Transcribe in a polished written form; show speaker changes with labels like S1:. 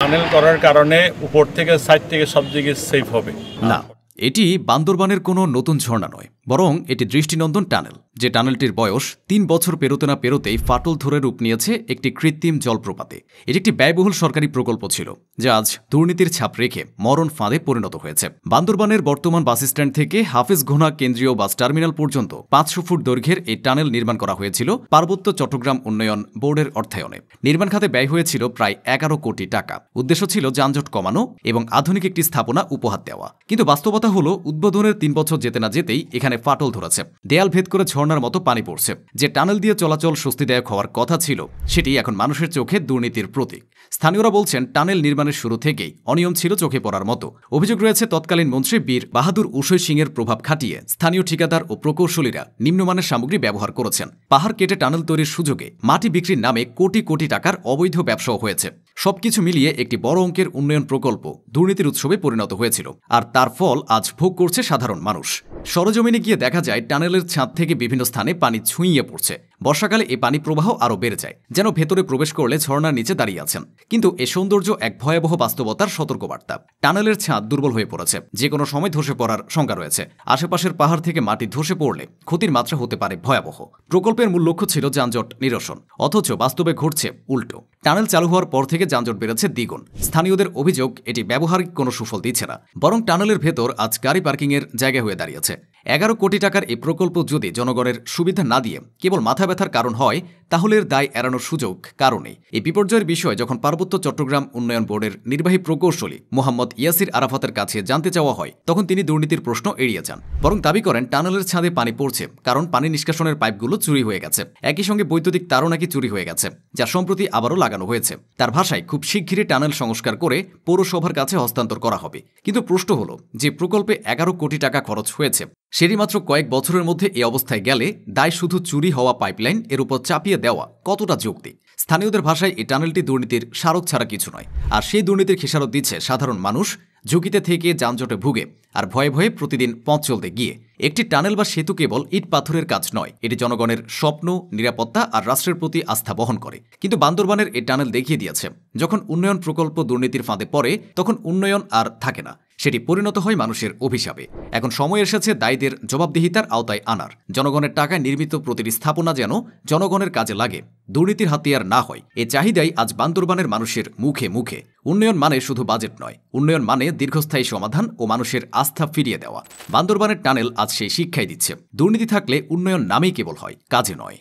S1: Tunnel করার কারণে উপর থেকে সাইড থেকে সব দিকে সেফ হবে
S2: না। এটি বান্দরবানের কোনো নতুন ঝর্ণা নয়, বরং এটি দৃষ্টিনন্দন টানেল, যে টানেলটির বয়স ৩ বছর পেরোতে না পেরোতেই ফাটল ধরে রূপ নিয়েছে একটি কৃত্রিম জলপ্রপাতে। এটি একটি ব্যয়বহুল সরকারি প্রকল্প ছিল, যা আজ দুর্নীতির ছাপ রেখে মরণ ফাঁদে পরিণত হয়েছে। বান্দরবানের বর্তমান বাসস্ট্যান্ড থেকে হাফেজঘোনা কেন্দ্রীয় বাস টার্মিনাল পর্যন্ত ৫০০ ফুট দৈর্ঘ্যের এই টানেল নির্মাণ করা হয়েছিল পার্বত্য চট্টগ্রাম উন্নয়ন বোর্ডের অর্থায়নে। নির্মাণ খাতে ব্যয় হয়েছিল প্রায় ১১ কোটি টাকা। উদ্দেশ্য ছিল যানজট কমানো এবং আধুনিক একটি স্থাপনা উপহার দেওয়া। কিন্তু বাস্তবতা হলো, উদ্বোধনের ৩ বছর যেতে না যেতেই এখানে ফাটল ধরেছে। দেয়াল ভেদ করে ঝর্ণার মতো পানি পড়ছে। যে টানেল দিয়ে চলাচল স্বস্তিদায়ক হওয়ার কথা ছিল, সেটি এখন মানুষের চোখে দুর্নীতির প্রতীক। স্থানীয়রা বলছেন, টানেল নির্মাণের শুরু থেকেই অনিয়ম ছিল চোখে পড়ার মতো। অভিযোগ রয়েছে, তৎকালীন মন্ত্রী বীর বাহাদুর উষৈ সিংয়ের প্রভাব খাটিয়ে স্থানীয় ঠিকাদার ও প্রকৌশলীরা নিম্নমানের সামগ্রী ব্যবহার করেছেন। পাহাড় কেটে টানেল তৈরির সুযোগে মাটি বিক্রির নামে কোটি কোটি টাকার অবৈধ ব্যবসাও হয়েছে। সবকিছু মিলিয়ে একটি বড় অঙ্কের উন্নয়ন প্রকল্প দুর্নীতির উৎসবে পরিণত হয়েছিল, আর তার ফল আজ ভোগ করছে সাধারণ মানুষ। সরজমিনে গিয়ে দেখা যায়, টানেলের ছাদ থেকে বিভিন্ন স্থানে পানি ছুঁইয়ে পড়ছে। বর্ষাকালে এই পানি প্রবাহ আরও বেড়ে যায়, যেন ভেতরে প্রবেশ করলে ঝর্ণার নিচে দাঁড়িয়ে আছেন। কিন্তু এ সৌন্দর্য এক ভয়াবহ বাস্তবতার সতর্কবার্তা। টানেলের ছাদ দুর্বল হয়ে পড়েছে, যে কোনো সময় ধসে পড়ার শঙ্কা রয়েছে। আশেপাশের পাহাড় থেকে মাটি ধসে পড়লে ক্ষতির মাত্রা হতে পারে ভয়াবহ। প্রকল্পের মূল লক্ষ্য ছিল যানজট নিরসন, অথচ বাস্তবে ঘটছে উল্টো। টানেল চালু হওয়ার পর থেকে যানজট বেড়েছে দ্বিগুণ। স্থানীয়দের অভিযোগ, এটি ব্যবহারিক কোনো সুফল দিচ্ছে না, বরং টানেলের ভেতর আজ গাড়ি পার্কিংয়ের জায়গা হয়ে দাঁড়িয়েছে। ১১ কোটি টাকার এই প্রকল্প যদি জনগণের সুবিধা না দিয়ে কেবল মাথা ব্যথার কারণ হয়, তাহলে এর দায় এড়ানোর সুযোগ কারণেই। এই বিপর্যয়ের বিষয় যখন পার্বত্য চট্টগ্রাম উন্নয়ন বোর্ডের নির্বাহী প্রকৌশলী মোহাম্মদ ইয়াসির আরাফাতের কাছে জানতে চাওয়া হয়, তখন তিনি দুর্নীতির প্রশ্ন এড়িয়ে যান, বরং দাবি করেন টানেলের ছাদে পানি পড়ছে কারণ পানি নিষ্কাশনের পাইপগুলো চুরি হয়ে গেছে। একই সঙ্গে বৈদ্যুতিক তারও নাকি চুরি হয়ে গেছে, যা সম্প্রতি আবারও লাগানো হয়েছে। তার ভাষায়, খুব শিগগিরই টানেল সংস্কার করে পৌরসভার কাছে হস্তান্তর করা হবে। কিন্তু প্রশ্ন হলো, যে প্রকল্পে ১১ কোটি টাকা খরচ হয়েছে, সেটি মাত্র কয়েক বছরের মধ্যে এই অবস্থায় গেলে দায় শুধু চুরি হওয়া পাইপলাইন এর উপর চাপিয়ে দেওয়া কতটা যৌক্তিক? স্থানীয়দের ভাষায়, এই টানেলটি দুর্নীতির স্মারক ছাড়া কিছু নয়। আর সেই দুর্নীতির খেসারত দিচ্ছে সাধারণ মানুষ, ঝুঁকিতে থেকে যানজটে ভুগে আর ভয়ে ভয়ে প্রতিদিন পথ চলতে গিয়ে। একটি টানেল বা সেতু কেবল ইট পাথরের কাজ নয়, এটি জনগণের স্বপ্ন, নিরাপত্তা আর রাষ্ট্রের প্রতি আস্থা বহন করে। কিন্তু বান্দরবানের এই টানেল দেখিয়ে দিয়েছে, যখন উন্নয়ন প্রকল্প দুর্নীতির ফাঁদে পড়ে, তখন উন্নয়ন আর থাকে না, সেটি পরিণত হয় মানুষের অভিশাপে। এখন সময় এসেছে দায়ীদের জবাবদিহিতার আওতায় আনার। জনগণের টাকায় নির্মিত প্রতিটি স্থাপনা যেন জনগণের কাজে লাগে, দুর্নীতির হাতিয়ার না হয়। এ চাহিদাই আজ বান্দরবানের মানুষের মুখে মুখে। উন্নয়ন মানে শুধু বাজেট নয়, উন্নয়ন মানে দীর্ঘস্থায়ী সমাধান ও মানুষের আস্থা ফিরিয়ে দেওয়া। বান্দরবানের টানেল আজ সেই শিক্ষাই দিচ্ছে, দুর্নীতি থাকলে উন্নয়ন নামেই কেবল হয়, কাজে নয়।